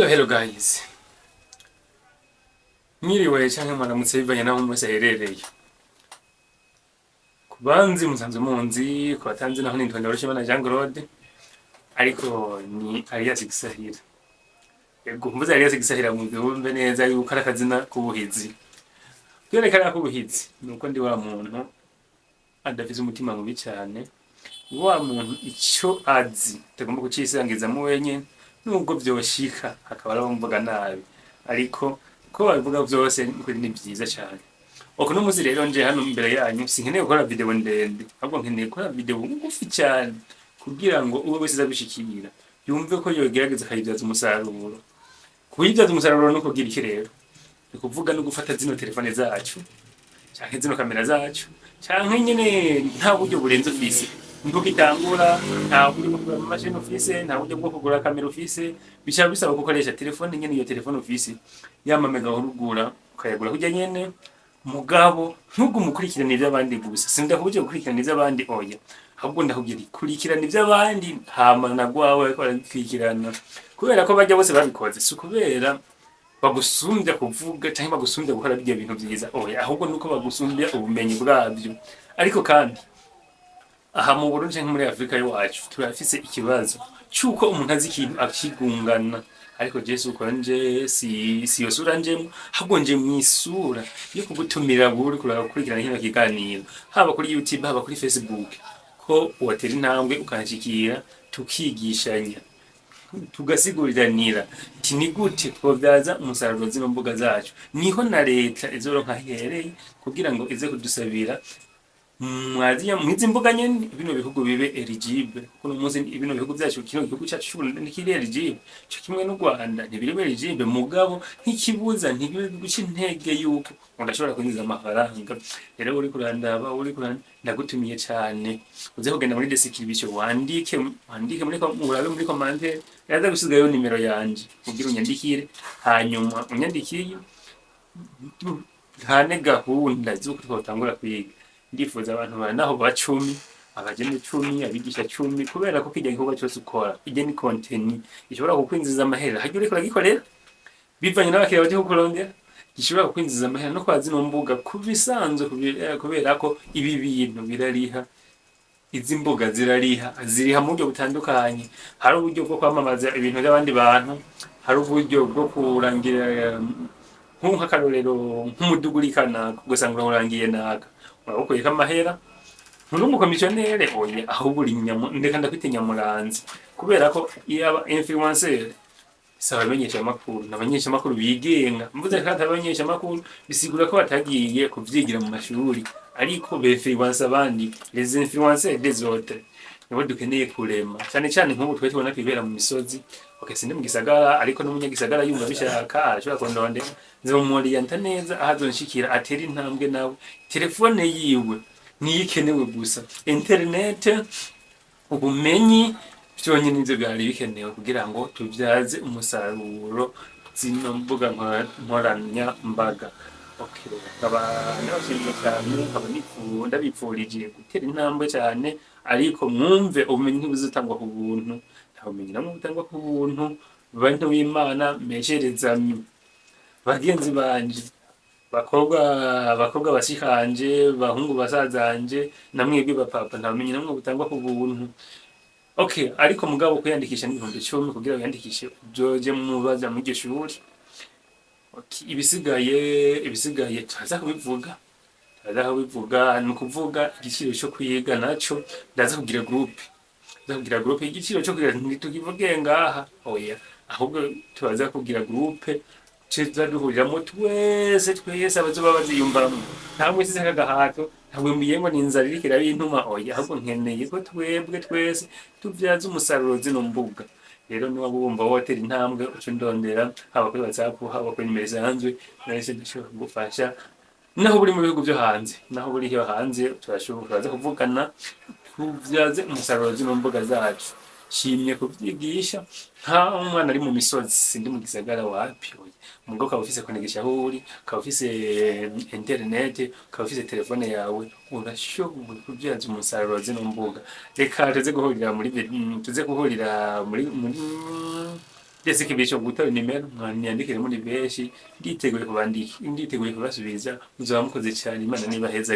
Hello guys. Mwiriwe canke mwaramutse bivanye naho mwese aherereye. Kubanzi musanzwe munzi, kubatanzi naho nitwa Ndoroshimana Jean Claude, ariko ni Alias Gisahira. Yego mvuze Alias Gisahira mwumve neza yuko ari akazina k'ubuhizi. Kwerekana k'ubuhizi nuko ndi wa muntu adafise umutima mubi cyane, wa muntu ico azi tagomba kucisangiza mu wenyene nubwo vyoshika akaba aramvuga nabi, ariko ko babivuga vyose ni vyiza cyane. Oko no muzi rero nje hano imbere yanyu sinkeneye gukora video ndende, ahubwo nkeneye gukora video ngufi cyane kugira ngo uwo wese azabishikira yumve ko yogerageza akayibyaza umusaruro. Kuyibyaza umusaruro no kugira iki rero? Ni kuvuga no gufata zino telefone zacu canke zino kamera zacu canke nyene nta buryo burenze ufise nduko itangura, nta buryo bwo kugura machine ufise, nta buryo bwo kugura kamera ufise, bica bisaba gukoresha telefone nyene. Iyo telefone ufise yamamega urugura ukayagura kujya nyene, mugabo ntugumukurikirane ivy'abandi gusa. Sindakubuje gukurikirana ivy'abandi oya, ahubwo ndakubwira kurikirana ivy'abandi hama nagwawe ko arakurikirana, kubera ko bajya bose babikoze. Si kubera bagusumbya kuvuga canke bagusumbya gukora bya bintu vyiza oya, ahubwo nuko bagusumbya ubumenyi bwabyo. Ariko kandi aha mu Burundi canke muri Afrika iwacu turafise ikibazo cyuko umuntu azi ikintu akigungana, ariko Jesu uko nje si yo sura njemo, ahubwo nje mwisura yo kugutumira buri kurakurikirana hino kiganiro, haba kuri YouTube haba kuri Facebook, ko watera intambwe ukanshikira tukigishanya tugasiguriranira ati ni gute twobyaza umusaruro zino mbuga zacu. Niho na leta izoronka hereye kugira ngo ize kudusabira mwaziya mwizi mbuga nyene bino bihugu bibe eligible, kuko umunsi bino bihugu byacu kino gihugu cyacu cy'Uburundi nikiri eligible cyo kimwe n'u Rwanda ntibiri eligible, mugabo ntikibuza ntibibe guca intege yuko ndashobora kwinjiza amafaranga. Rero uri kurandaba ndagutumiye cyane uze kugenda muri description wandike murabe muri commentaire yaza gusigayo nimero yanje kugira unyandikire, hanyuma unyandikiye hane gahunda zuko twotangura kwiga. Ndifuza abantu banaho ba 10, abageni 10, abigisha 10, kubera ko kijya gikorwa cyose ukora ije ni content ishobora kukwinjiza amahera hajye uri kuragikorera bivanye n'abakiriya baje kukurondera, gishobora kukwinjiza amahera no kwa zino mbuga kubisanzwe, kubera ko ibi bintu birariha. Izi mbuga ziriha mu buryo butandukanye. Hari uburyo bwo kwamamaza ibintu by'abandi bantu, hari uburyo bwo kurangira nk'akarorero nk'umudugurikana gusanga urangiye naka urabukoyeka amahera ntumukomisiyonere oya, ahubwo uri ndeka ndakwite nyamuranzi, kubera ko yaba influencer saba amenyesha makuru n'abanyesha makuru bigenga. Mvuze kandi abanyesha makuru bisigura ko batagiye kuvyigira mu mashuri, ariko influencer abandi les influenceurs des autres nibo dukeneye kurema cyane cyane. Nk'ubu twe tubona kwibera mu misozi okese ndi mu gisagara, ariko n'umunyagisagara yumva bishaka arashobora kondonde nzomuriyanta neza ahazonshikira atera intambwe nawe. Telefone yiwe niyikenewe gusa, internet ubumenyi byonyine nivyo byari bikenewe kugira ngo tubyaze umusaruro zino mbuga nkoranya mbaga. Okay, nabashimye cyane, ndabipfurije gutera intambwe cyane, ariko mwumve ubumenyi ntibuzotangwa ku buntu, nta bumenyi namwe butangwa ku buntu. Bantu b'Imana mesherezamye bagenzi banje, bakobwa bashikanje, bahungu basazanje, namwebwe bapapa, nta bumenyi namwe butangwa ku buntu. Okay, ariko mugabo kuyandikisha n'ibihumbi 10 kugira yandikishe byoje mu baza mu gishuri. Okay, ibisigaye taza kubivuga ni kuvuga igiciro cyo kwiga naco ndaza kugira groupe igiciro cyo kwiga ntitukivuge ngaha oya, ahubwo tubaza kugira groupe ceza duhuriramo twese abazoba baziyumvamo. Ntamwe sise kagahato, ntabwo mbiyengo ninzara irikira bintuma oya, ahubwo nkeneye ko twebwe twese tubyaza umusaruro zino mbuga. Rero niba bumva wotera intambwe uco ndondera, haba kuri WhatsApp haba kuri nimero zanzwe, nahise ndashobora kugufasha. Naho buri mu bihugu byo hanze turashobora kuvugana tubyaze umusaruro zino mbuga zacu. Shimye kubyigisha nta umwana ari mu misozi, sindi mu gisagara wapi oya, mugabo ukaba ufise connection aho uri, ukaba ufise internet, ukaba ufise telefone yawe, urashobora kubyaza umusaruro zino mbuga. Reka tuze guhurira ndetse kibisho gutora nimero mwanyandikire muri benshi nditeguye kubasubiza muzaba mukoze cyane Imana niba heza